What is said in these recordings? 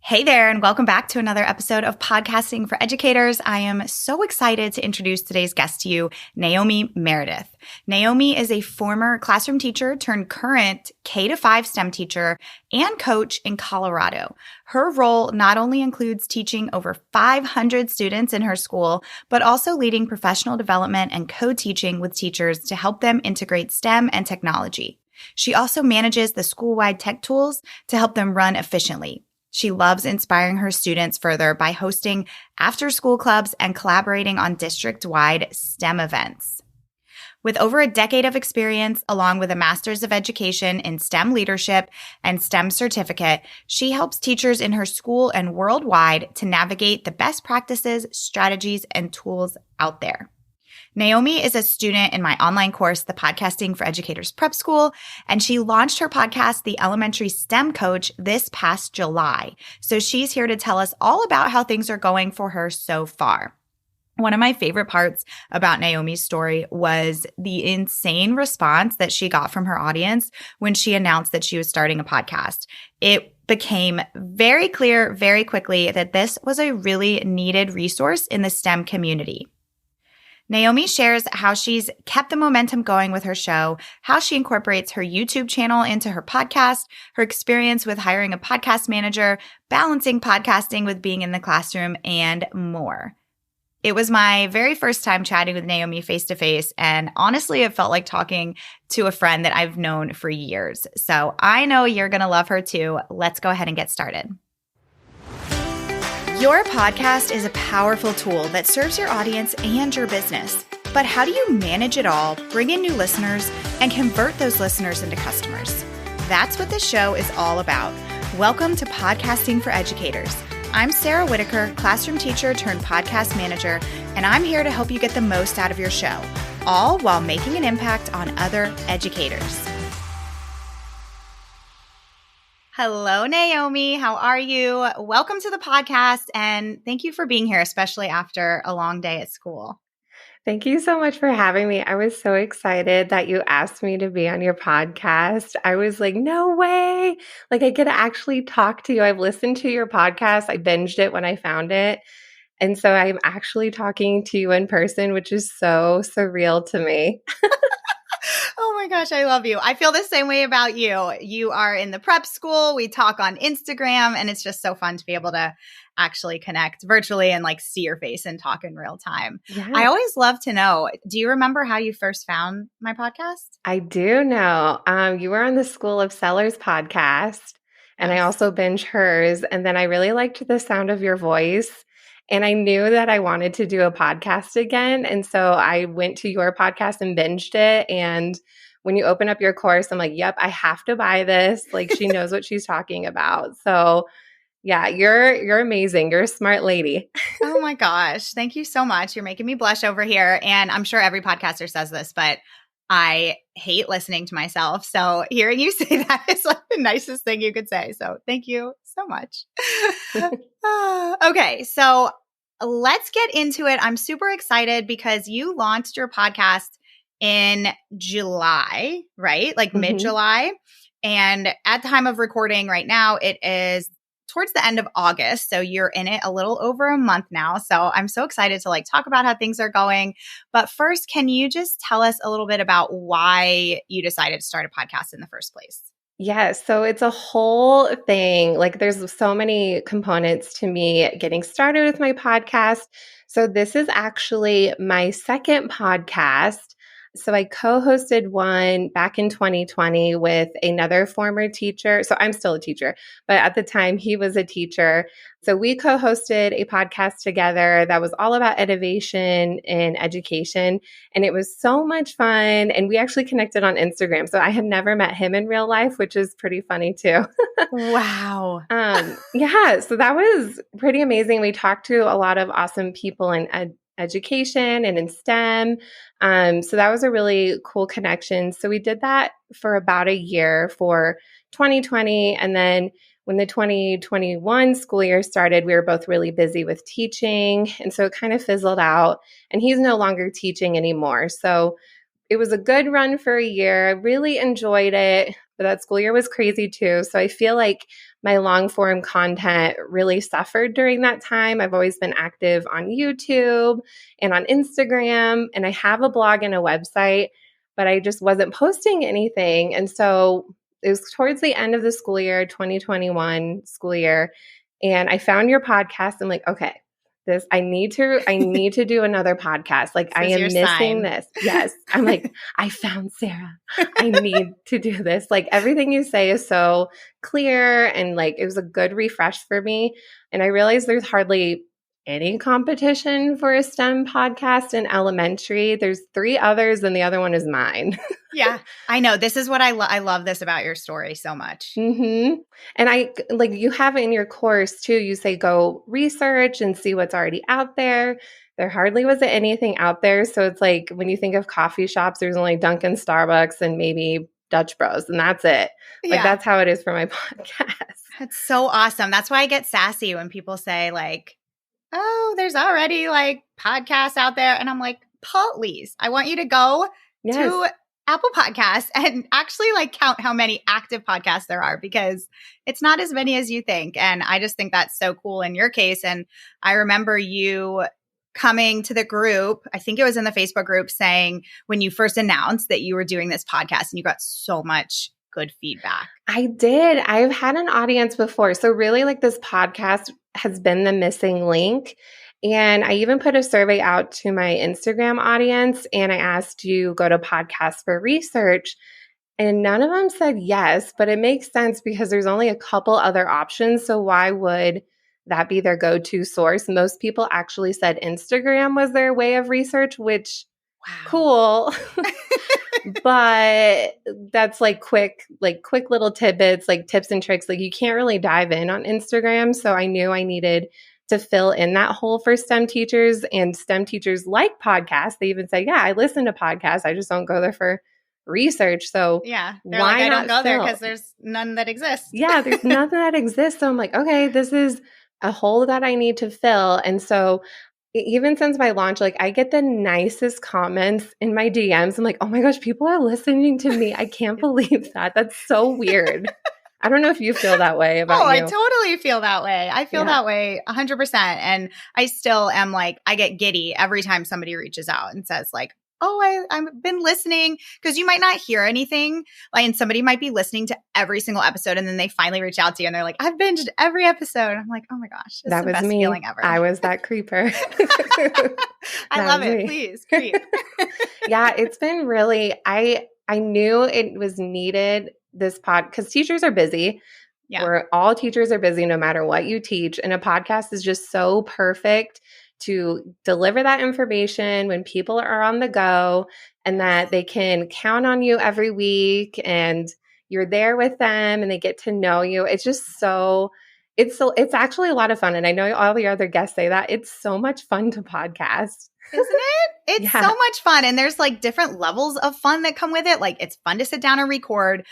Hey there, and welcome back to another episode of Podcasting for Educators. I am so excited to introduce today's guest to you, Naomi Meredith. Naomi is a former classroom teacher turned current K-5 STEM teacher and coach in Colorado. Her role not only includes teaching over 500 students in her school, but also leading professional development and co-teaching with teachers to help them integrate STEM and technology. She also manages the school-wide tech tools to help them run efficiently. She loves inspiring her students further by hosting after-school clubs and collaborating on district-wide STEM events. With over a decade of experience, along with a Master's of Education in STEM Leadership and STEM Certificate, she helps teachers in her school and worldwide to navigate the best practices, strategies, and tools out there. Naomi is a student in my online course, the Podcasting for Educators Prep School, and she launched her podcast, The Elementary STEM Coach, this past July. So she's here to tell us all about how things are going for her so far. One of my favorite parts about Naomi's story was the insane response that she got from her audience when she announced that she was starting a podcast. It became very clear very quickly that this was a really needed resource in the STEM community. Naomi shares how she's kept the momentum going with her show, how she incorporates her YouTube channel into her podcast, her experience with hiring a podcast manager, balancing podcasting with being in the classroom, and more. It was my very first time chatting with Naomi face-to-face, and honestly, it felt like talking to a friend that I've known for years. So I know you're going to love her too. Let's go ahead and get started. Your podcast is a powerful tool that serves your audience and your business. But how do you manage it all, bring in new listeners, and convert those listeners into customers? That's what this show is all about. Welcome to Podcasting for Educators. I'm Sarah Whitaker, classroom teacher turned podcast manager, and I'm here to help you get the most out of your show, all while making an impact on other educators. Hello, Naomi. How are you? Welcome to the podcast, and thank you for being here, especially after a long day at school. Thank you so much for having me. I was so excited that you asked me to be on your podcast. I was like, no way. Like, I get to actually talk to you. I've listened to your podcast. I binged it when I found it. And so I'm actually talking to you in person, which is so surreal to me. Oh my gosh, I love you. I feel the same way about you. You are in the prep school. We talk on Instagram, and it's just so fun to be able to actually connect virtually and like see your face and talk in real time. Yeah. I always love to know, do you remember how you first found my podcast? I do know. You were on the School of Sellers podcast, and I also binge hers. And then I really liked the sound of your voice. And I knew that I wanted to do a podcast again. And so I went to your podcast and binged it. And when you open up your course, I'm like, yep, I have to buy this. Like, she knows what she's talking about. So yeah, you're amazing. You're a smart lady. Oh my gosh. Thank you so much. You're making me blush over here. And I'm sure every podcaster says this, but I hate listening to myself. So hearing you say that is like the nicest thing you could say. So thank you so much. Okay. So let's get into it. I'm super excited because you launched your podcast in July, right? Like mid-July. And at the time of recording right now, it is towards the end of August. So you're in it a little over a month now. So I'm so excited to like talk about how things are going. But first, can you just tell us a little bit about why you decided to start a podcast in the first place? Yeah, so it's a whole thing. Like, there's so many components to me getting started with my podcast. So this is actually my second podcast. So I co-hosted one back in 2020 with another former teacher. So I'm still a teacher, but at the time he was a teacher. So we co-hosted a podcast together that was all about innovation in education. And it was so much fun. And we actually connected on Instagram. So I had never met him in real life, which is pretty funny too. Wow. Yeah, so that was pretty amazing. We talked to a lot of awesome people in education and in STEM. So that was a really cool connection. So we did that for about a year for 2020. And then when the 2021 school year started, we were both really busy with teaching. And so it kind of fizzled out, and he's no longer teaching anymore. So it was a good run for a year. I really enjoyed it, but that school year was crazy too. So I feel like my long form content really suffered during that time. I've always been active on YouTube and on Instagram, and I have a blog and a website, but I just wasn't posting anything. And so it was towards the end of the school year, 2021 school year, and I found your podcast. I'm like, okay, this I need to do another podcast. Like I This is your am missing sign. this. Yes. I'm like, I found Sarah. I need to do this. Like everything you say is so clear, and like it was a good refresh for me. And I realized there's hardly any competition for a STEM podcast in elementary. There's 3 others and the other one is mine. Yeah, I know. This is what I love this about your story so much. And I like you have it in your course too. You say go research and see what's already out there. There hardly was anything out there. So it's like when you think of coffee shops, there's only Dunkin', Starbucks, and maybe Dutch Bros, and that's it. Like that's how it is for my podcast. That's so awesome. That's why I get sassy when people say like, oh, there's already like podcasts out there. And I'm like, please, I want you to go to Apple Podcasts and actually like count how many active podcasts there are, because it's not as many as you think. And I just think that's so cool in your case. And I remember you coming to the group, I think it was in the Facebook group, saying when you first announced that you were doing this podcast, and you got so much good feedback. I did. I've had an audience before. So really like this podcast has been the missing link. And I even put a survey out to my Instagram audience, and I asked you go to podcasts for research, and none of them said yes, but it makes sense because there's only a couple other options. So why would that be their go-to source? Most people actually said Instagram was their way of research, which cool. But that's like quick little tidbits, like tips and tricks. Like you can't really dive in on Instagram. So I knew I needed to fill in that hole for STEM teachers, and STEM teachers like podcasts. They even say, yeah, I listen to podcasts. I just don't go there for research. So yeah, they're why like, I don't go there because there's none that exists. Yeah, there's nothing that exists. So I'm like, okay, this is a hole that I need to fill. And so even since my launch, like I get the nicest comments in my DMs. I'm like, oh my gosh, people are listening to me. I can't believe that. That's so weird. I don't know if you feel that way about you. I totally feel that way. I feel that way 100%. And I still am like, I get giddy every time somebody reaches out and says like, oh, I've been listening, because you might not hear anything. Like, and somebody might be listening to every single episode, and then they finally reach out to you and they're like, I've binged every episode. I'm like, oh my gosh, this is the best feeling ever. I was that creeper. I love it. Please creep. Yeah, it's been really, I knew it was needed, this because teachers are busy. Yeah. All teachers are busy no matter what you teach. And a podcast is just so perfect to deliver that information when people are on the go, and that they can count on you every week and you're there with them and they get to know you. It's just it's actually a lot of fun. And I know all the other guests say that it's so much fun to podcast. Isn't it? It's so much fun. And there's like different levels of fun that come with it. Like it's fun to sit down and record.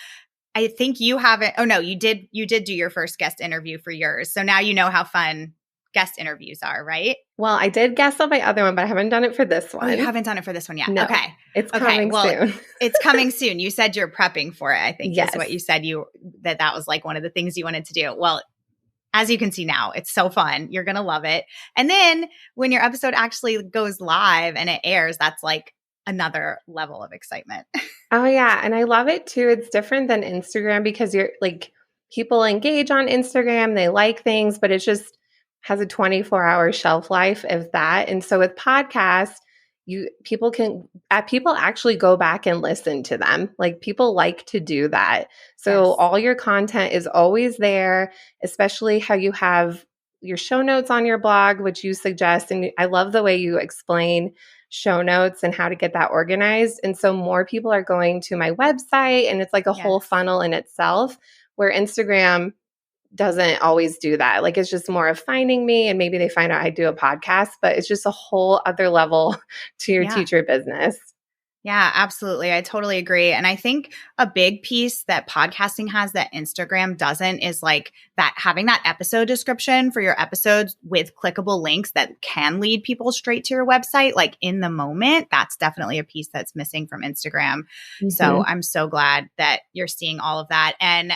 I think you haven't. Oh no, you did do your first guest interview for yours. So now you know how fun guest interviews are, right? Well, I did guest on my other one, but I haven't done it for this one. Oh, you haven't done it for this one yet? No, okay. It's coming soon. It's coming soon. You said you're prepping for it, I think is what you said, that was like one of the things you wanted to do. Well, as you can see now, it's so fun. You're going to love it. And then when your episode actually goes live and it airs, that's like another level of excitement. Oh yeah. And I love it too. It's different than Instagram because you're like, people engage on Instagram, they like things, but it's just has a 24-hour shelf life of that. And so with podcasts, people actually go back and listen to them. Like people like to do that. So all your content is always there, especially how you have your show notes on your blog, which you suggest. And I love the way you explain show notes and how to get that organized. And so more people are going to my website, and it's like a whole funnel in itself, where Instagram doesn't always do that. Like it's just more of finding me, and maybe they find out I do a podcast, but it's just a whole other level to your teacher business. Yeah, absolutely. I totally agree. And I think a big piece that podcasting has that Instagram doesn't is like that having that episode description for your episodes with clickable links that can lead people straight to your website, like in the moment. That's definitely a piece that's missing from Instagram. Mm-hmm. So I'm so glad that you're seeing all of that. And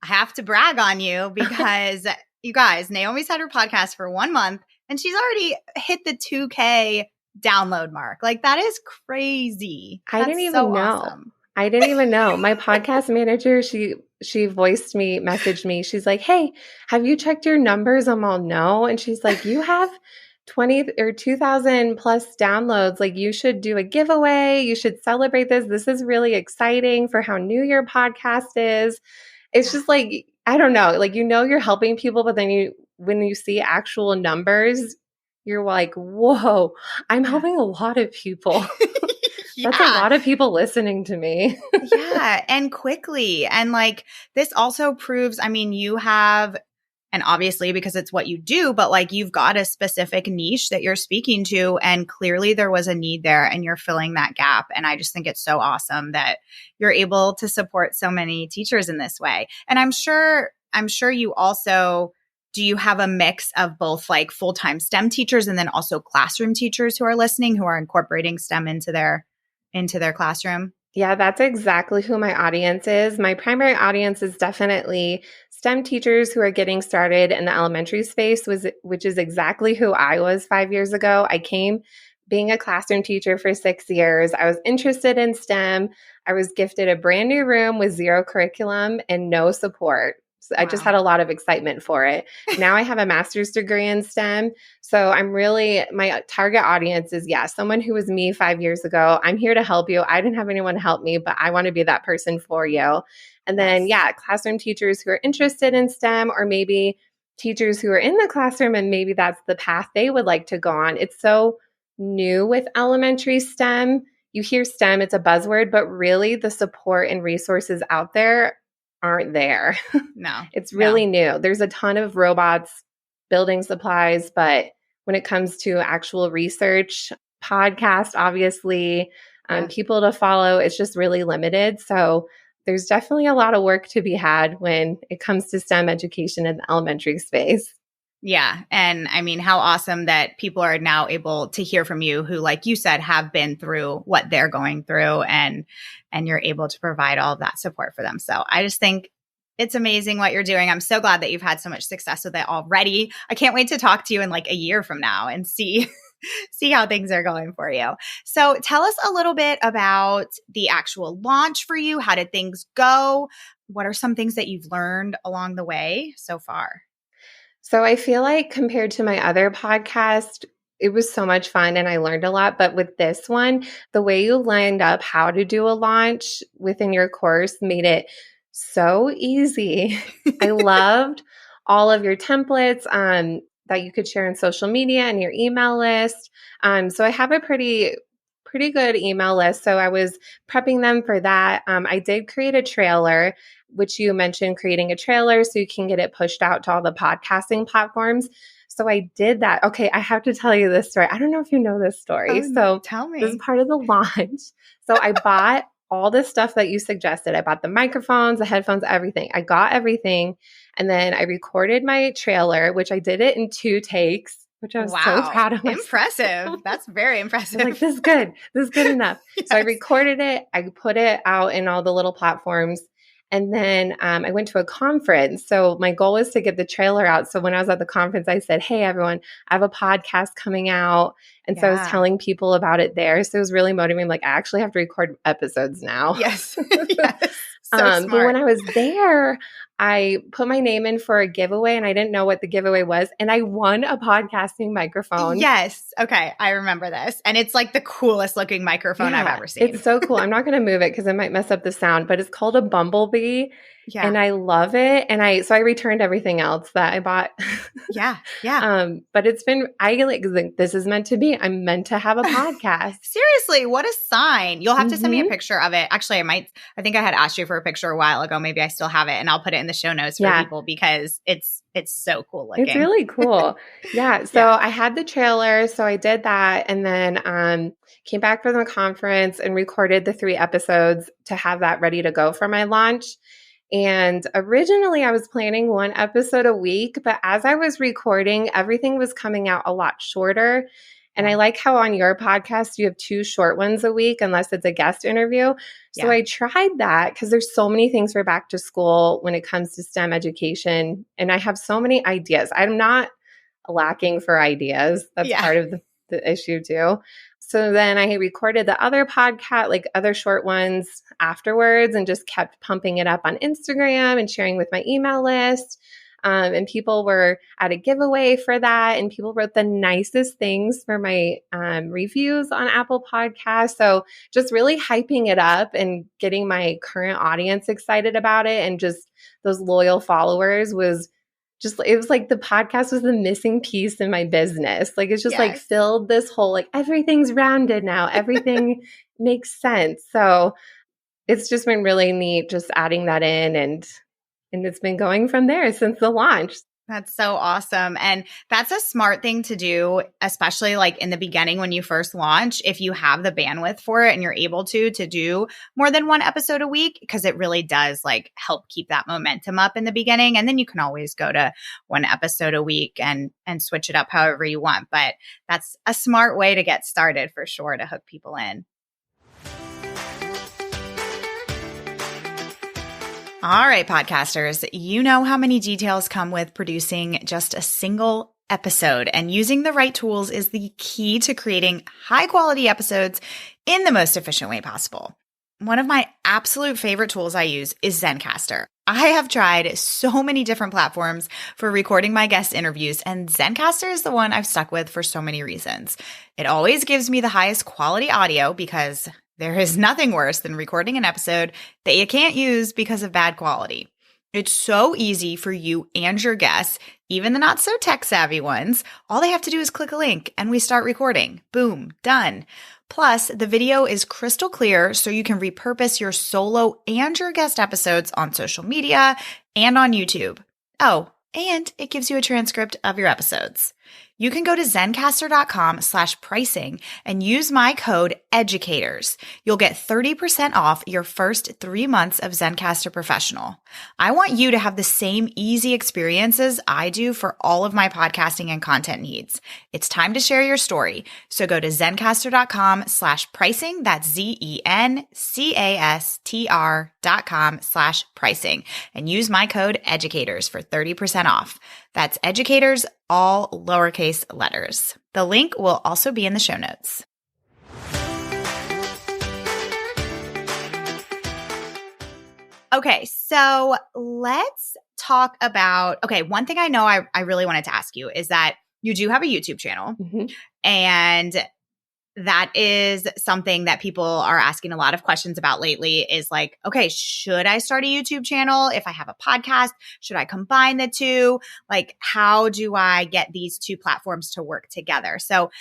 I have to brag on you because you guys, Naomi's had her podcast for 1 month and she's already hit the 2K download mark. Like that is crazy. I That's didn't even so know. awesome. I didn't even know. My podcast manager, she voiced me, messaged me. She's like, "Hey, have you checked your numbers?" I'm all, "No." And she's like, "You have 20 or 2,000 plus downloads. Like you should do a giveaway. You should celebrate this. This is really exciting for how new your podcast is." It's just like, I don't know, like, you're helping people, but then when you see actual numbers, you're like, whoa, I'm helping a lot of people. That's a lot of people listening to me. Yeah. And quickly. And like this also proves, I mean, you have, and obviously because it's what you do, but like you've got a specific niche that you're speaking to. And clearly there was a need there and you're filling that gap. And I just think it's so awesome that you're able to support so many teachers in this way. And I'm sure you also, do you have a mix of both like full-time STEM teachers and then also classroom teachers who are listening, who are incorporating STEM into their classroom? Yeah, that's exactly who my audience is. My primary audience is definitely STEM teachers who are getting started in the elementary space, which is exactly who I was 5 years ago. I came being a classroom teacher for 6 years. I was interested in STEM. I was gifted a brand new room with zero curriculum and no support. So I just had a lot of excitement for it. Now I have a master's degree in STEM. So my target audience is, someone who was me 5 years ago. I'm here to help you. I didn't have anyone to help me, but I want to be that person for you. And then, classroom teachers who are interested in STEM, or maybe teachers who are in the classroom and maybe that's the path they would like to go on. It's so new with elementary STEM. You hear STEM, it's a buzzword, but really the support and resources out there aren't there. No. It's really new. There's a ton of robots, building supplies, but when it comes to actual research, podcast, obviously, people to follow, it's just really limited. So there's definitely a lot of work to be had when it comes to STEM education in the elementary space. Yeah. And I mean, how awesome that people are now able to hear from you who, like you said, have been through what they're going through and you're able to provide all of that support for them. So I just think it's amazing what you're doing. I'm so glad that you've had so much success with it already. I can't wait to talk to you in like a year from now and see how things are going for you. So tell us a little bit about the actual launch for you. How did things go? What are some things that you've learned along the way so far? So I feel like compared to my other podcast, it was so much fun and I learned a lot. But with this one, the way you lined up how to do a launch within your course made it so easy. I loved all of your templates that you could share in social media and your email list. So I have a pretty good email list. So I was prepping them for that. I did create a trailer, which you mentioned, creating a trailer so you can get it pushed out to all the podcasting platforms. So I did that. Okay, I have to tell you this story. I don't know if you know this story. So tell me. This is part of the launch. So I bought all the stuff that you suggested. I bought the microphones, the headphones, everything. I got everything. And then I recorded my trailer, which I did it in 2 takes, which I was so proud of myself. Impressive. That's very impressive. Like, this is good. This is good enough. Yes. So I recorded it. I put it out in all the little platforms. And then I went to a conference. So my goal was to get the trailer out. So when I was at the conference, I said, "Hey, everyone, I have a podcast coming out." And so I was telling people about it there. So it was really motivating. Like, I actually have to record episodes now. Yes. Yes. So smart. But when I was there, I put my name in for a giveaway and I didn't know what the giveaway was. And I won a podcasting microphone. Yes. Okay. I remember this. And it's like the coolest looking microphone I've ever seen. It's so cool. I'm not going to move it because it might mess up the sound, but it's called a Bumblebee. Yeah. And I love it. And so I returned everything else that I bought. Yeah. Yeah. But I like, this is meant to be. I'm meant to have a podcast. Seriously, what a sign. You'll have to send me a picture of it. Actually, I think I had asked you for a picture a while ago. Maybe I still have it and I'll put it in the show notes for people because it's so cool looking. It's really cool. Yeah. So I had the trailer. So I did that and then came back from the conference and recorded the 3 episodes to have that ready to go for my launch. And originally I was planning 1 episode a week, but as I was recording, everything was coming out a lot shorter. And I like how on your podcast, you have 2 short ones a week, unless it's a guest interview. So Yeah. I tried that because there's so many things for back to school when it comes to STEM education. And I have so many ideas. I'm not lacking for ideas. That's Yeah. part of the issue too. So then I recorded the other podcast, like other short ones afterwards, and just kept pumping it up on Instagram and sharing with my email list. And people were at a giveaway for that. And people wrote the nicest things for my reviews on Apple Podcasts. So just really hyping it up and getting my current audience excited about it. And just those loyal followers was just, it was like the podcast was the missing piece in my business. Like it's just like filled this whole, like everything's rounded now. Everything makes sense. So it's just been really neat just adding that in, and it's been going from there since the launch. That's so awesome. And that's a smart thing to do, especially like in the beginning when you first launch, if you have the bandwidth for it and you're able to do more than 1 episode a week, because it really does like help keep that momentum up in the beginning. And then you can always go to 1 episode a week and switch it up however you want. But that's a smart way to get started for sure to hook people in. All right, podcasters, you know how many details come with producing just a single episode, and using the right tools is the key to creating high quality episodes in the most efficient way possible. One of my absolute favorite tools I use is Zencastr. I have tried so many different platforms for recording my guest interviews, and Zencastr is the one I've stuck with for so many reasons. It always gives me the highest quality audio because there is nothing worse than recording an episode that you can't use because of bad quality. It's so easy for you and your guests, even the not so tech savvy ones. All they have to do is click a link and we start recording. Boom, done. Plus, the video is crystal clear, so you can repurpose your solo and your guest episodes on social media and on YouTube. Oh, and it gives you a transcript of your episodes. You can go to zencastr.com/pricing and use my code EDUCATORS. You'll get 30% off your first 3 months of Zencastr Professional. I want you to have the same easy experiences I do for all of my podcasting and content needs. It's time to share your story. So go to zencastr.com/pricing. That's zencastr.com/pricing and use my code EDUCATORS for 30% off. That's EDUCATORS, all lowercase letters. The link will also be in the show notes. Okay, so let's talk about, one thing I know I really wanted to ask you is that you do have a YouTube channel, and that is something that people are asking a lot of questions about lately is like, okay, should I start a YouTube channel? If I have a podcast, should I combine the two? Like, how do I get these two platforms to work together? So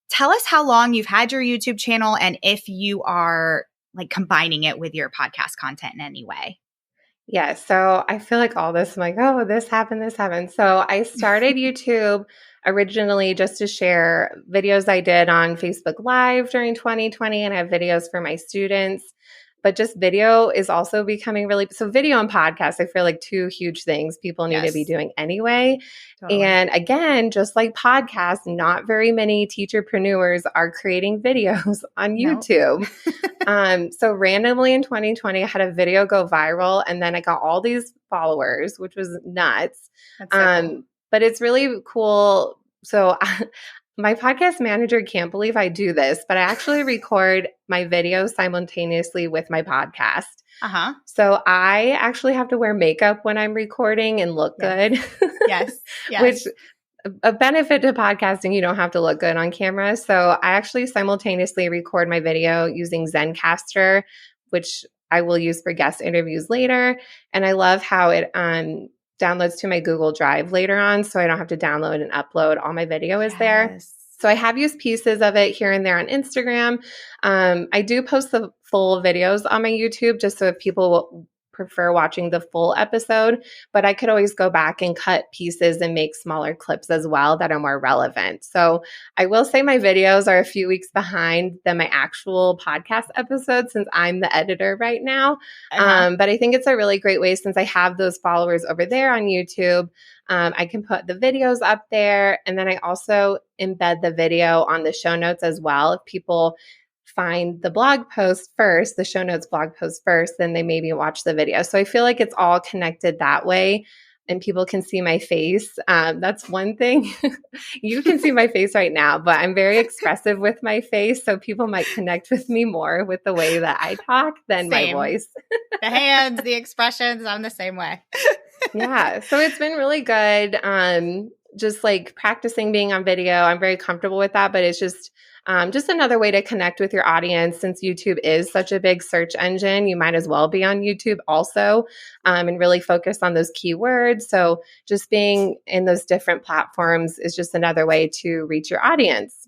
tell us how long you've had your YouTube channel and if you are like combining it with your podcast content in any way. Yeah. So I feel like all this, I'm like, oh, this happened. So I started YouTube originally just to share videos I did on Facebook Live during 2020, and I have videos for my students. But just video is also becoming so video and podcast, I feel like 2 huge things people need to be doing anyway. Totally. And again, just like podcasts, not very many teacherpreneurs are creating videos on YouTube. So randomly in 2020, I had a video go viral, and then I got all these followers, which was nuts. That's so cool. But it's really cool. So my podcast manager can't believe I do this, but I actually record my video simultaneously with my podcast. So I actually have to wear makeup when I'm recording and look good. Yes. Which a benefit to podcasting, you don't have to look good on camera. So I actually simultaneously record my video using Zencastr, which I will use for guest interviews later. And I love how it downloads to my Google Drive later on, so I don't have to download and upload. All my video is there. So I have used pieces of it here and there on Instagram. I do post the full videos on my YouTube just so if people prefer watching the full episode, but I could always go back and cut pieces and make smaller clips as well that are more relevant. So I will say my videos are a few weeks behind than my actual podcast episodes since I'm the editor right now. But I think it's a really great way since I have those followers over there on YouTube. I can put the videos up there, and then I also embed the video on the show notes as well. If people find the blog post first, the show notes blog post first, then they maybe watch the video. So I feel like it's all connected that way and people can see my face. That's one thing. You can see my face right now, but I'm very expressive with my face. So people might connect with me more with the way that I talk than my voice. The hands, the expressions, I'm the same way. Yeah. So it's been really good. Just like practicing being on video. I'm very comfortable with that, but it's just another way to connect with your audience. Since YouTube is such a big search engine, you might as well be on YouTube also and really focus on those keywords. So just being in those different platforms is just another way to reach your audience.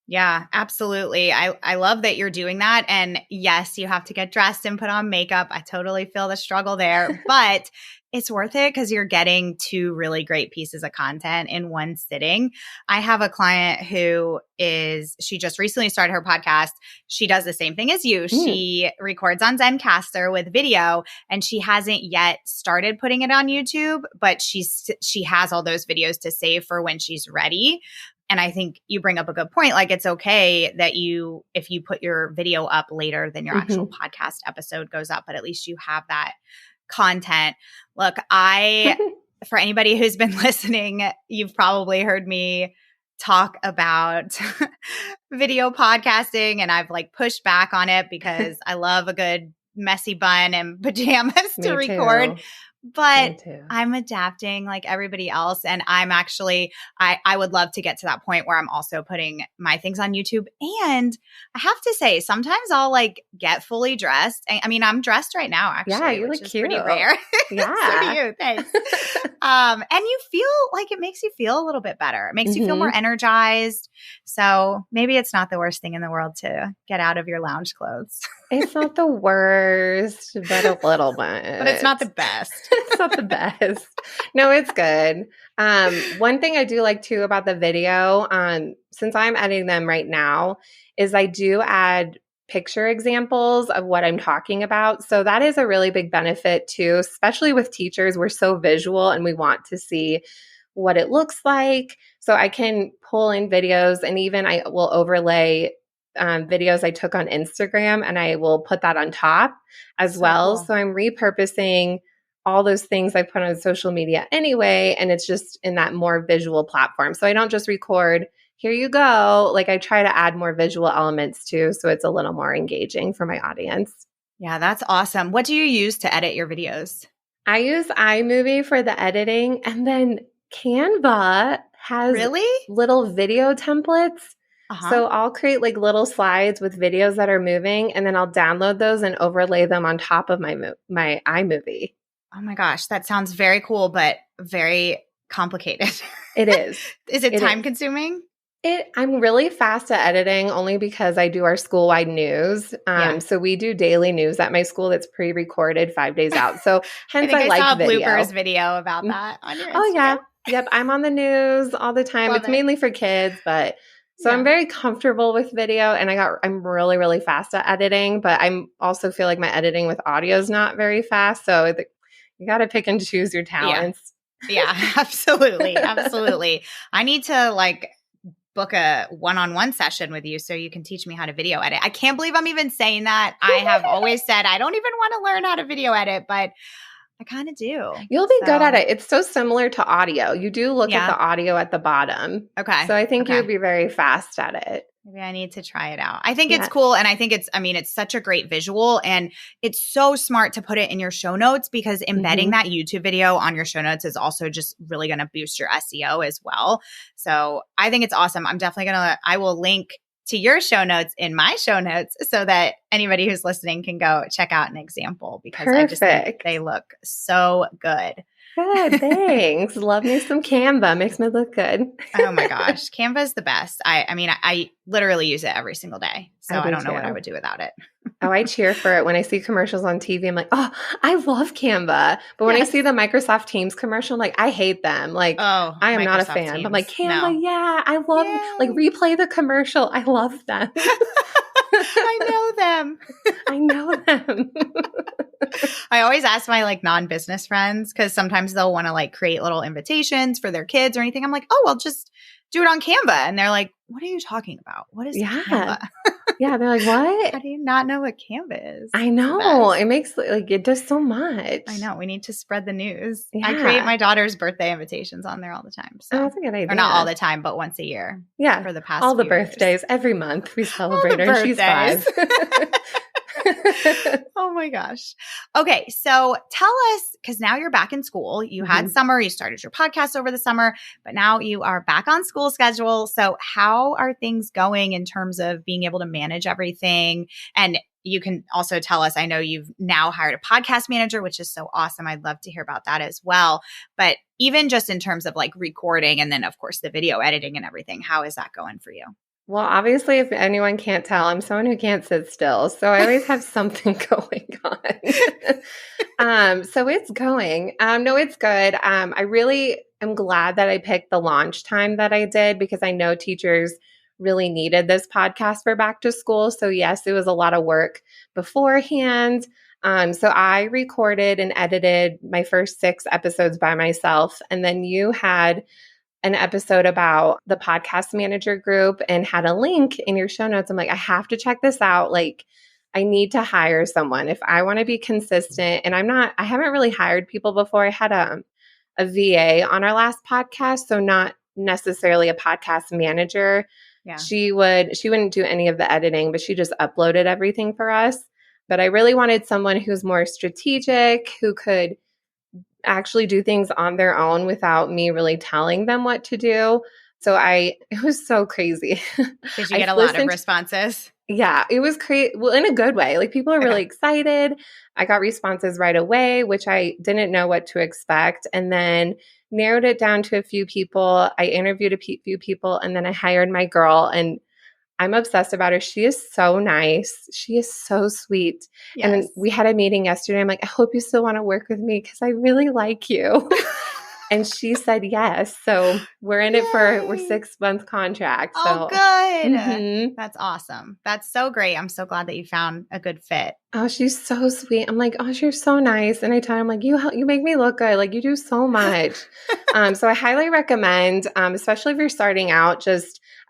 Yeah, absolutely. I love that you're doing that. And yes, you have to get dressed and put on makeup. I totally feel the struggle there, but it's worth it because you're getting two really great pieces of content in one sitting. I have a client she just recently started her podcast. She does the same thing as you. She records on Zencaster with video, and she hasn't yet started putting it on YouTube, but she has all those videos to save for when she's ready. And I think you bring up a good point. Like, it's okay that if you put your video up later than your actual podcast episode goes up, but at least you have that content. Look, for anybody who's been listening, you've probably heard me talk about video podcasting, and I've like pushed back on it because I love a good messy bun and pajamas to record. But I'm adapting like everybody else. And I'm actually, I would love to get to that point where I'm also putting my things on YouTube. And I have to say, sometimes I'll like get fully dressed. I mean, I'm dressed right now, actually. Yeah, you look cute. Pretty rare. Yeah. So do you. Thanks. And you feel like it makes you feel a little bit better. It makes you feel more energized. So maybe it's not the worst thing in the world to get out of your lounge clothes. It's not the worst, but a little bit. But it's not the best. It's not the best. No, it's good. One thing I do like too about the video, since I'm editing them right now, is I do add picture examples of what I'm talking about. So that is a really big benefit too, especially with teachers. We're so visual and we want to see what it looks like. So I can pull in videos, and even I will overlay videos I took on Instagram, and I will put that on top as well. Cool. So I'm repurposing all those things I put on social media anyway, and it's just in that more visual platform. So I don't just record, here you go. Like, I try to add more visual elements too, so it's a little more engaging for my audience. Yeah, that's awesome. What do you use to edit your videos? I use iMovie for the editing, and then Canva has little video templates. So I'll create like little slides with videos that are moving, and then I'll download those and overlay them on top of my iMovie. Oh my gosh, that sounds very cool, but very complicated. It is. Is it time consuming? I'm really fast at editing only because I do our school-wide news. So we do daily news at my school that's pre-recorded 5 days out. So hence I like saw a video. bloopers video about that on your Instagram. Oh yeah. Yep. I'm on the news all the time. It's mainly for kids, but so I'm very comfortable with video, and I'm really, really fast at editing, but I'm also feel like my editing with audio is not very fast. So you got to pick and choose your talents. Yeah, absolutely. Absolutely. I need to like book a one-on-one session with you so you can teach me how to video edit. I can't believe I'm even saying that. I have always said I don't even want to learn how to video edit, but I kind of do. You'll be good at it. It's so similar to audio. You do look at the audio at the bottom. Okay. So I think you'll be very fast at it. Maybe I need to try it out. I think it's cool. And I think it's such a great visual, and it's so smart to put it in your show notes, because embedding that YouTube video on your show notes is also just really going to boost your SEO as well. So I think it's awesome. I'm definitely I will link to your show notes in my show notes so that anybody who's listening can go check out an example, because I just think they look so good. Good, thanks. Love me some Canva. Makes me look good. Oh my gosh. Canva is the best. I mean, I literally use it every single day. So I don't know what I would do without it. Oh, I cheer for it. When I see commercials on TV, I'm like, oh, I love Canva. But when I see the Microsoft Teams commercial, I'm like, I hate them. Like, Oh, I am not a Microsoft fan. But I'm like, Teams. Canva, No. yeah, I love, like, Yay. replay the commercial. I love them. I know them. I know them. I always ask my like non-business friends because sometimes they'll want to like create little invitations for their kids or anything. I'm like, oh, well, just do it on Canva. And they're like, what are you talking about? What is Yeah. Canva? Yeah. They're like, what? How do you not know what Canva is? I It's the know. best. It makes, like, it does so much. I know. We need to spread the news. Yeah. I create my daughter's birthday invitations on there all the time. So, Oh, that's a good idea. or not all the time, but once a year. Yeah. For the past all the few birthdays. years. Every month we celebrate All the her. And she's 5. Oh my gosh. Okay. So tell us, because now you're back in school. You had summer, you started your podcast over the summer, but now you are back on school schedule. So how are things going in terms of being able to manage everything? And you can also tell us, I know you've now hired a podcast manager, which is so awesome. I'd love to hear about that as well. But even just in terms of like recording and then of course the video editing and everything, how is that going for you? Well, obviously, if anyone can't tell, I'm someone who can't sit still. So I always have something going on. So it's going. No, it's good. I really am glad that I picked the launch time that I did because I know teachers really needed this podcast for back to school. So yes, it was a lot of work beforehand. So I recorded and edited my first 6 episodes by myself. And then you had an episode about the podcast manager group and had a link in your show notes. I'm like, I have to check this out. Like, I need to hire someone if I want to be consistent. And I haven't really hired people before. I had a VA on our last podcast. So not necessarily a podcast manager. Yeah. She wouldn't do any of the editing, but she just uploaded everything for us. But I really wanted someone who's more strategic, who could actually do things on their own without me really telling them what to do. So it was so crazy. Did you get a lot of responses? Yeah, it was crazy. Well, in a good way. Like people are really excited. I got responses right away, which I didn't know what to expect. And then narrowed it down to a few people. I interviewed a few people and then I hired my girl and I'm obsessed about her. She is so nice. She is so sweet. Yes. And then we had a meeting yesterday. I'm like, I hope you still want to work with me because I really like you. And she said yes. So we're in it for we're 6-month contract. So. Oh, good. That's awesome. That's so great. I'm so glad that you found a good fit. Oh, she's so sweet. I'm like, oh, you're so nice. And I tell her, I'm like, you make me look good. Like you do so much. So I highly recommend, especially if you're starting out.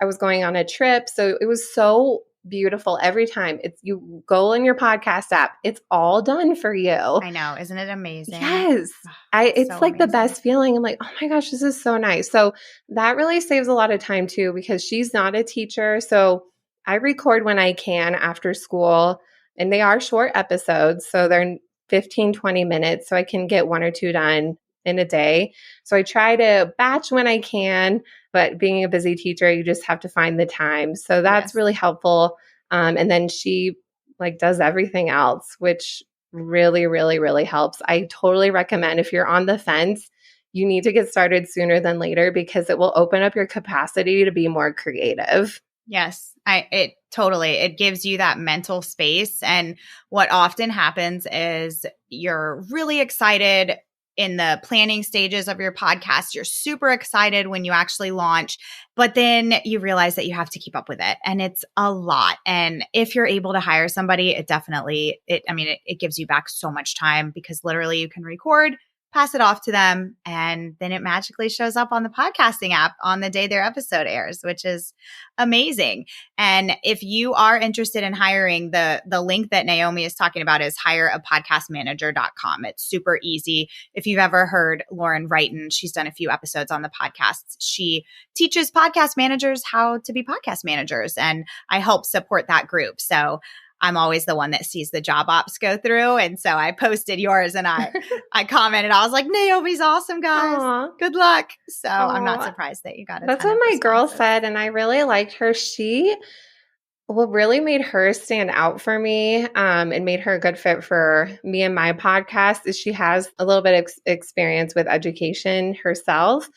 I was going on a trip, so it was so beautiful every time. You go in your podcast app, it's all done for you. I know, isn't it amazing? Yes, it's so like amazing. The best feeling. I'm like, oh my gosh, this is so nice. So that really saves a lot of time too, because she's not a teacher. So I record when I can after school. And they are short episodes, so they're 15, 20 minutes, so I can get 1 or 2 done in a day. So I try to batch when I can, but being a busy teacher, you just have to find the time. So that's really helpful. And then she does everything else, which really, really, really helps. I totally recommend if you're on the fence, you need to get started sooner than later because it will open up your capacity to be more creative. Yes, it gives you that mental space. And what often happens is you're really excited in the planning stages of your podcast. You're super excited when you actually launch, but then you realize that you have to keep up with it. And it's a lot. And if you're able to hire somebody, it gives you back so much time because literally you can record, pass it off to them, and then it magically shows up on the podcasting app on the day their episode airs, which is amazing. And if you are interested in hiring, the link that Naomi is talking about is hireapodcastmanager.com. It's super easy. If you've ever heard Lauren Wrighton, she's done a few episodes on the podcasts. She teaches podcast managers how to be podcast managers, and I help support that group. So I'm always the one that sees the job ops go through. And so I posted yours and I commented. I was like, Naomi's awesome, guys. Aww. Good luck. So I'm not surprised that you got it. That's what my girl said. And I really liked her. What really made her stand out for me and made her a good fit for me and my podcast is she has a little bit of experience with education herself.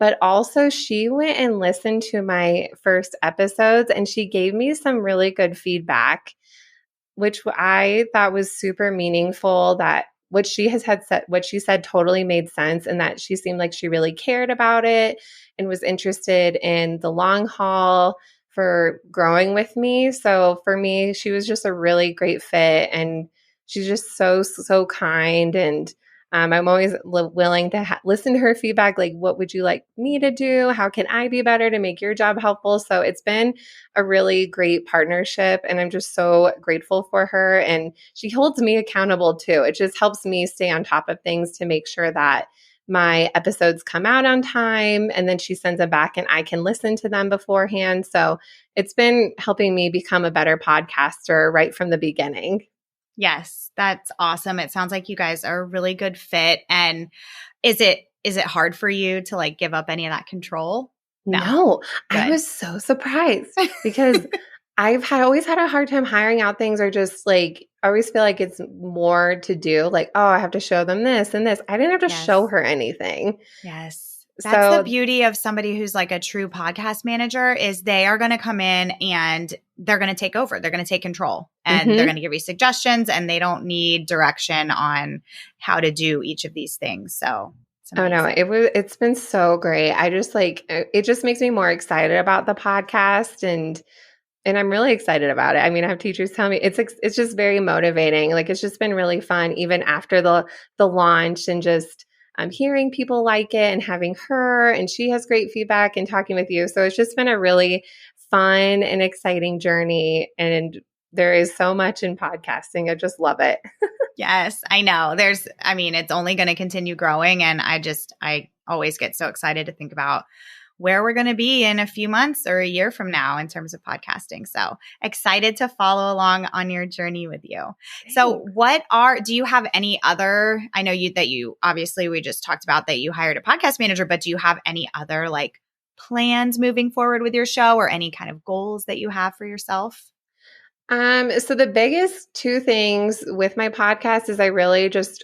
But also she went and listened to my first episodes and she gave me some really good feedback. which I thought was super meaningful, that what she has had said, what she said totally made sense, and that she seemed like she really cared about it and was interested in the long haul for growing with me. So for me, she was just a really great fit, and she's just so kind. And I'm always willing to listen to her feedback. Like, what would you like me to do? How can I be better to make your job helpful? So it's been a really great partnership, and I'm just so grateful for her. And she holds me accountable too. It just helps me stay on top of things to make sure that my episodes come out on time, and then she sends them back and I can listen to them beforehand. So it's been helping me become a better podcaster right from the beginning. Yes, that's awesome. It sounds like you guys are a really good fit. And is it hard for you to like give up any of that control? No, I Good. was so surprised because always had a hard time hiring out things, or just like I always feel like it's more to do. Like, oh, I have to show them this and this. I didn't have to show Yes. her anything. Yes. That's the So, beauty of somebody who's like a true podcast manager is they are going to come in and they're going to take over. They're going to take control and they're going to give you suggestions, and they don't need direction on how to do each of these things. So it's oh no, amazing. it's been so great. I just like it just makes me more excited about the podcast, and I'm really excited about it. I mean, I have teachers tell me it's just very motivating. Like it's just been really fun even after the launch, and just hearing people like it and having her, and she has great feedback, and talking with you. So it's just been a really fun and exciting journey, and there is so much in podcasting. I just love it. Yes, I know. It's only going to continue growing. And I always get so excited to think about where we're going to be in a few months or a year from now in terms of podcasting. So excited to follow along on your journey with you. Thanks. So do you have any other, I know that you, obviously we just talked about that you hired a podcast manager, but do you have any other like plans moving forward with your show, or any kind of goals that you have for yourself? So the biggest two things with my podcast is I really just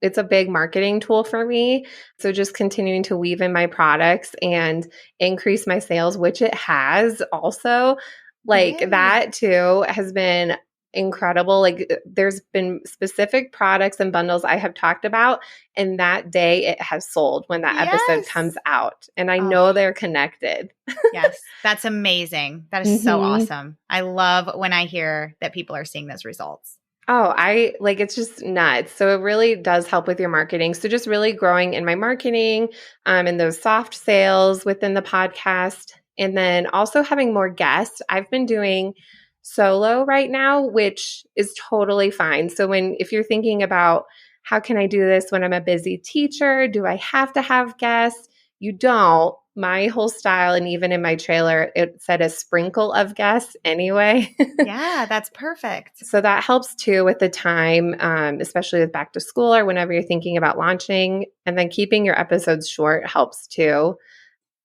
it's a big marketing tool for me. So just continuing to weave in my products and increase my sales, which it has also. Like Yay. that too has been incredible. Like there's been specific products and bundles I have talked about, and that day it has sold when that episode Yes. comes out. And I Oh, know they're connected. yes, that's amazing. That is so hmm awesome. I love when I hear that people are seeing those results. Oh, I like it's just nuts. So it really does help with your marketing. So just really growing in my marketing, and those soft sales within the podcast. And then also having more guests. I've been doing solo right now, which is totally fine. So if you're thinking about how can I do this when I'm a busy teacher? Do I have to have guests? You don't. My whole style, and even in my trailer, it said a sprinkle of guests anyway. Yeah, that's perfect. So that helps too with the time, especially with back to school or whenever you're thinking about launching. And then keeping your episodes short helps too.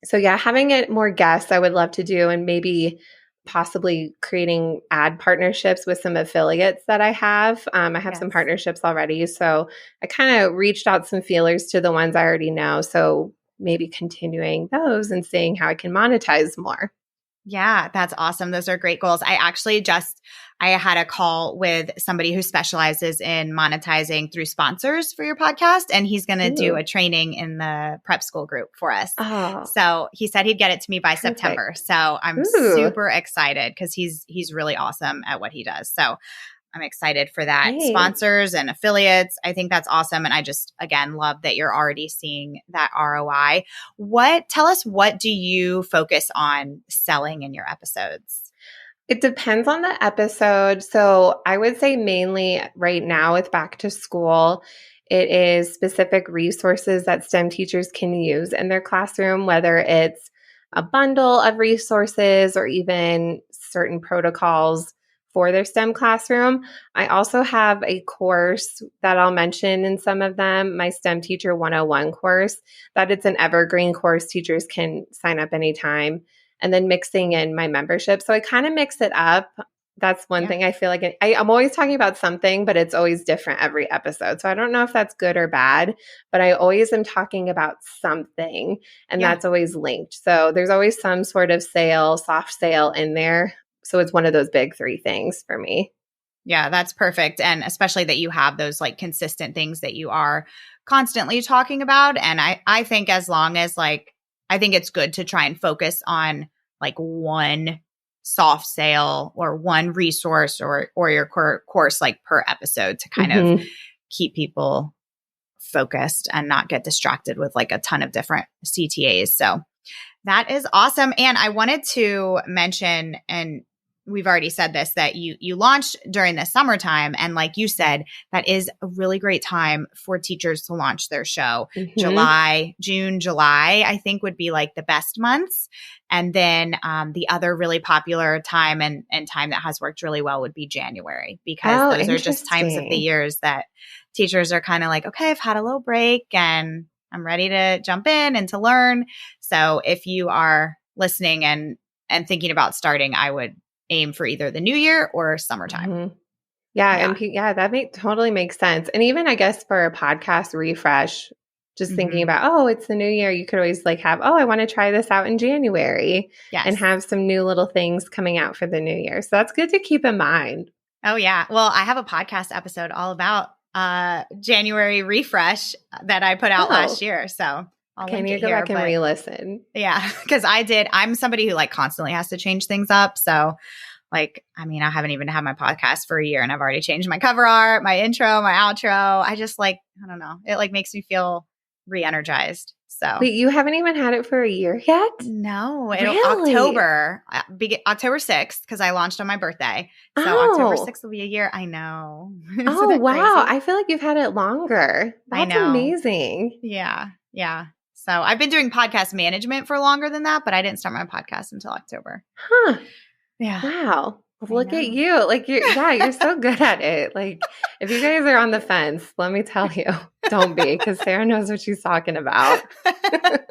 So yeah, having it more guests, I would love to do, and maybe possibly creating ad partnerships with some affiliates that I have. I have some Yes. partnerships already. So I kind of reached out some feelers to the ones I already know. So maybe continuing those and seeing how I can monetize more. Yeah, that's awesome. Those are great goals. I had a call with somebody who specializes in monetizing through sponsors for your podcast, and he's going to do Ooh. a training in the prep school group for us. Oh, So he said he'd get it to me by perfect. September. So I'm Ooh, super excited because he's really awesome at what he does. So I'm excited for that. thanks. Sponsors and affiliates. I think that's awesome. And I just, again, love that you're already seeing that ROI. Tell us, what do you focus on selling in your episodes? It depends on the episode. So I would say mainly right now with back to school, it is specific resources that STEM teachers can use in their classroom, whether it's a bundle of resources or even certain protocols for their STEM classroom. I also have a course that I'll mention in some of them, my STEM Teacher 101 course, that it's an evergreen course. Teachers can sign up anytime, and then mixing in my membership. So I kind of mix it up. That's one Yeah. thing I feel like I'm always talking about something, but it's always different every episode. So I don't know if that's good or bad, but I always am talking about something, and Yeah. that's always linked. So there's always some sort of sale, soft sale in there. So it's one of those big three things for me. Yeah, that's perfect. And especially that you have those like consistent things that you are constantly talking about. And I think as long as like, I think it's good to try and focus on like one soft sale or one resource or your course like per episode to kind of Mhm. keep people focused and not get distracted with like a ton of different CTAs. So that is awesome. And I wanted to mention, and we've already said this, that you launched during the summertime. And like you said, that is a really great time for teachers to launch their show. Mhm. June, July, I think would be like the best months. And then the other really popular time and time that has worked really well would be January, because Oh, those are just times of the interesting. years that teachers are kind of like, okay, I've had a little break and I'm ready to jump in and to learn. So if you are listening and thinking about starting, I would aim for either the new year or summertime. Mhm. Yeah, Yeah. yeah, that totally makes sense. And even I guess for a podcast refresh, just thinking Mm-hmm. about, oh, it's the new year, you could always like have, oh, I want to try this out in January and Yes. have some new little things coming out for the new year. So that's good to keep in mind. Oh, yeah. Well, I have a podcast episode all about January refresh that I put out last Oh, year. So I'll okay, I link need it to go here. back and But re-listen. yeah, because I'm somebody who like constantly has to change things up. So like, I mean, I haven't even had my podcast for a year and I've already changed my cover art, my intro, my outro. I just like, I don't know. It like makes me feel re-energized. So Wait, you haven't even had it for a year yet? no, it'll Really? October 6th, because I launched on my birthday. So October Oh, 6th will be a year. I know. Isn't oh, that wow. crazy? I feel like you've had it longer. I That's know. amazing. Yeah. Yeah. So I've been doing podcast management for longer than that, but I didn't start my podcast until October. Huh. Yeah. Wow. I Look at know. you. Like you're so good at it. Like if you guys are on the fence, let me tell you, don't be, because Sarah knows what she's talking about.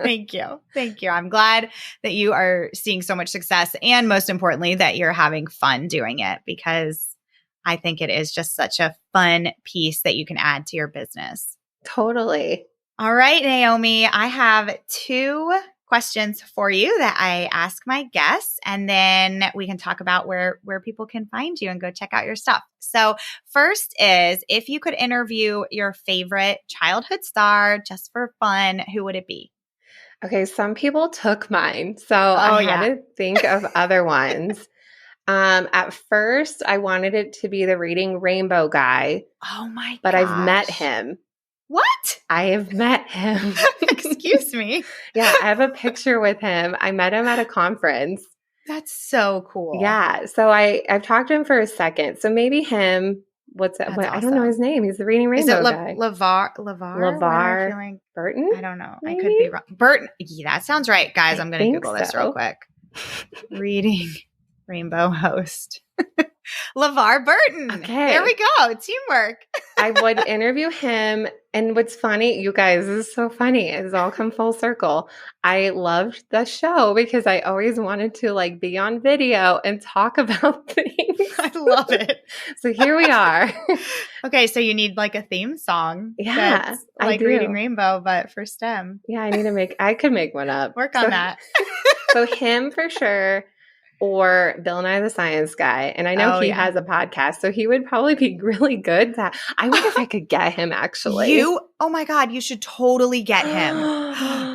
Thank you. Thank you. I'm glad that you are seeing so much success, and most importantly, that you're having fun doing it, because I think it is just such a fun piece that you can add to your business. Totally. All right, Naomi, I have 2 questions for you that I ask my guests, and then we can talk about where people can find you and go check out your stuff. So first is, if you could interview your favorite childhood star just for fun, who would it be? Okay, some people took mine, so I Oh, had yeah. to think of other ones. At first, I wanted it to be the Reading Rainbow guy, Oh my but I've met gosh. him. What? I have met him. Excuse me. Yeah, I have a picture with him. I met him at a conference. That's so cool. Yeah, so I've talked to him for a second. So maybe him. What's that? That's What, I don't know his awesome. name. He's the Reading Is it Rainbow guy. LeVar? Why am I LeVar feeling? Burton, I don't know. I could maybe? be wrong. Burton. Yeah, that sounds right. Guys, I I'm going to think Google this real so. quick. Reading Rainbow host. LeVar Burton. There we Okay. go. Teamwork. I would interview him. And what's funny, you guys, this is so funny. It's all come full circle. I loved the show because I always wanted to like be on video and talk about things. I love it. So here we are. Okay, so you need like a theme song Yeah, that's I like Reading do. Rainbow, but for STEM. Yeah, I could make one up. Work on that. So him for sure, or Bill Nye the Science Guy. And I know Oh, he yeah. has a podcast, so he would probably be really good. I wonder if I could get him actually. Oh my God, you should totally get him.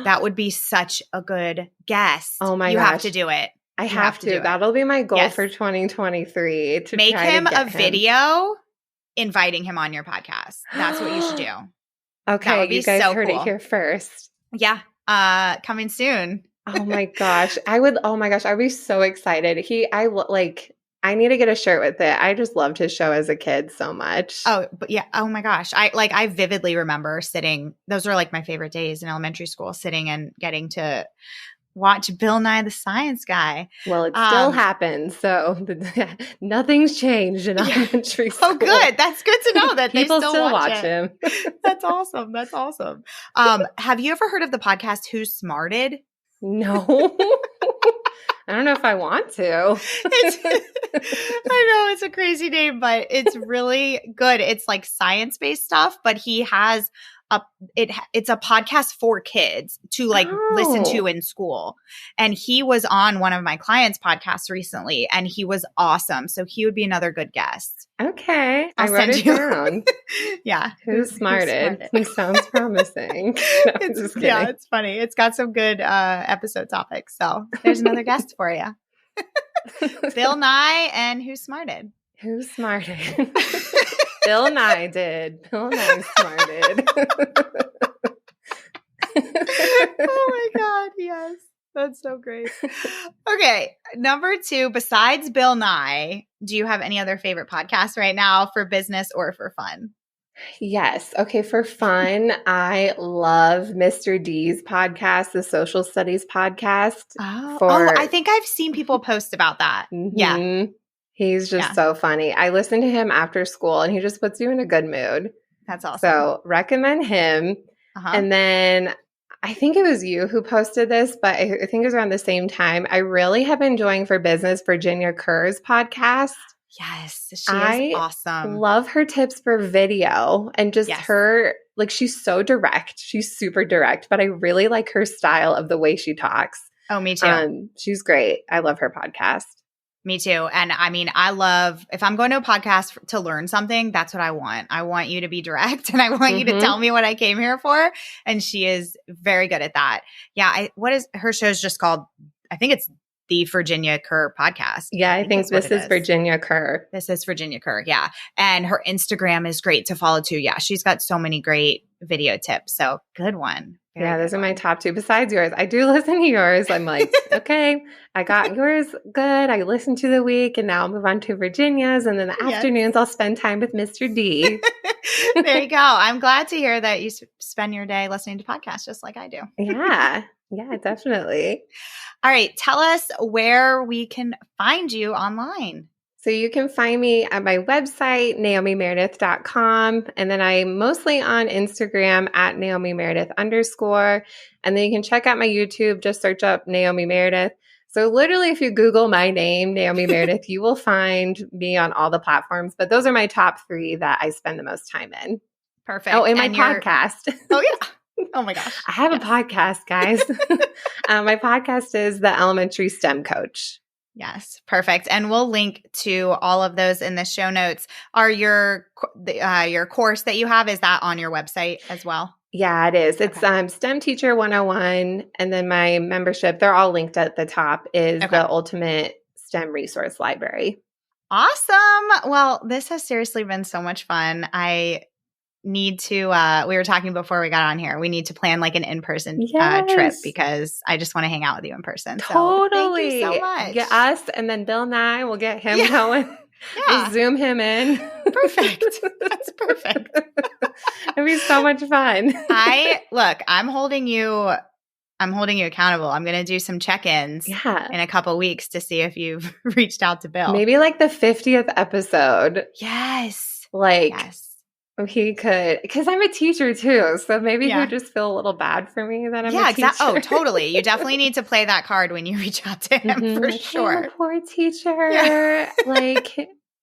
That would be such a good guest. Oh my You have gosh. to do it. I You have to. do it. That'll be my goal Yes. for 2023 to Make try him to a get him. video inviting him on your podcast. That's what you should do. Okay, That would be you guys so heard cool. it here first. Yeah. Coming soon. Oh my gosh. Oh my gosh, I'd be so excited. I need to get a shirt with it. I just loved his show as a kid so much. Oh, but yeah. Oh my gosh. I vividly remember those were like my favorite days in elementary school, sitting and getting to watch Bill Nye the Science Guy. Well, it still happens. So nothing's changed in elementary school. Oh, good. That's good to know that People they still watch him. That's awesome. That's awesome. Have you ever heard of the podcast Who's Smarted? No. I don't know if I want to. I know it's a crazy name, but it's really good. It's like science-based stuff, but he has it's a podcast for kids to like listen to in school. And he was on one of my clients' podcasts recently, and he was awesome. So he would be another good guest. Okay. I wrote it down. Yeah. Who's smarted? It sounds promising. No, yeah, it's funny. It's got some good episode topics. So there's another guest for you. Bill Nye and Who Smarted? Who smarted? Bill Nye did. Bill Nye smarted. Oh my God. Yes. That's so great. Okay. Number 2, besides Bill Nye, do you have any other favorite podcasts right now for business or for fun? Yes. Okay. For fun, I love Mr. D's podcast, the social studies podcast. I think I've seen people post about that. Mm-hmm. Yeah. He's just so funny. I listen to him after school and he just puts you in a good mood. That's awesome. So recommend him. And then I think it was you who posted this, but I think it was around the same time. I really have been enjoying For Business Virginia Kerr's podcast. Yes, she is awesome. Love her tips for video and just her, like she's so direct. She's super direct, but I really like her style of the way she talks. Oh, me too. She's great. I love her podcast. Me too. And I mean, I love, if I'm going to a podcast to learn something, that's what I want. I want you to be direct and I want you to tell me what I came here for. And she is very good at that. Yeah. What is her show's just called? I think it's the Virginia Kerr podcast. Yeah, I think this is Virginia Kerr. This is Virginia Kerr. Yeah. And her Instagram is great to follow too. Yeah. She's got so many great video tips. So good one. Those are my top 2 besides yours. I do listen to yours. I'm like, okay, I got yours good. I listened to the week and now I'll move on to Virginia's. And then the afternoons I'll spend time with Mr. D. There you go. I'm glad to hear that you spend your day listening to podcasts just like I do. Yeah, definitely. All right. Tell us where we can find you online. So you can find me at my website, naomimeredith.com. And then I'm mostly on Instagram at Naomi Meredith _. And then you can check out my YouTube, just search up Naomi Meredith. So literally if you Google my name, Naomi Meredith, you will find me on all the platforms. But those are my top 3 that I spend the most time in. Perfect. Oh, and my podcast. Oh, yeah. Oh my gosh. I have a podcast, guys. My podcast is The Elementary STEM Coach. Yes, perfect. And we'll link to all of those in the show notes. Are your course that you have, is that on your website as well? Yeah, it is. It's STEM Teacher 101. And then my membership, they're all linked at the top, is the Ultimate STEM Resource Library. Awesome. Well, this has seriously been so much fun. I need to, we were talking before we got on here, we need to plan like an in-person trip because I just want to hang out with you in person. Totally. So thank you so much. Get us and then Bill Nye, we'll get him going. We'll Zoom him in. Perfect. That's perfect. It'd be so much fun. I'm holding you accountable. I'm going to do some check-ins in a couple weeks to see if you've reached out to Bill. Maybe like the 50th episode. Yes. He could, because I'm a teacher too, so maybe he would just feel a little bad for me that I'm a teacher. Oh, totally. You definitely need to play that card when you reach out to him for sure. Hey, poor teacher. Yeah.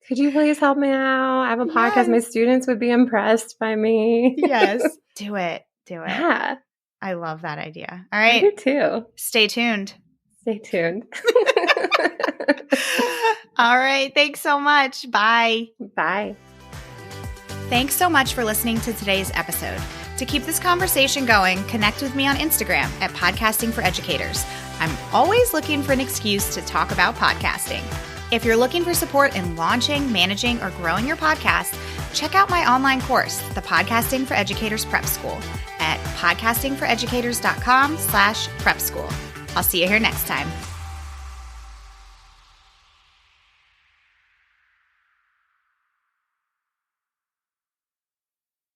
Could you please help me out? I have a podcast. My students would be impressed by me. Yes. Do it. Yeah. I love that idea. All right. I do too. Stay tuned. All right. Thanks so much. Bye. Bye. Thanks so much for listening to today's episode. To keep this conversation going, connect with me on Instagram at Podcasting for Educators. I'm always looking for an excuse to talk about podcasting. If you're looking for support in launching, managing, or growing your podcast, check out my online course, the Podcasting for Educators Prep School, at podcastingforeducators.com/prep school. I'll see you here next time.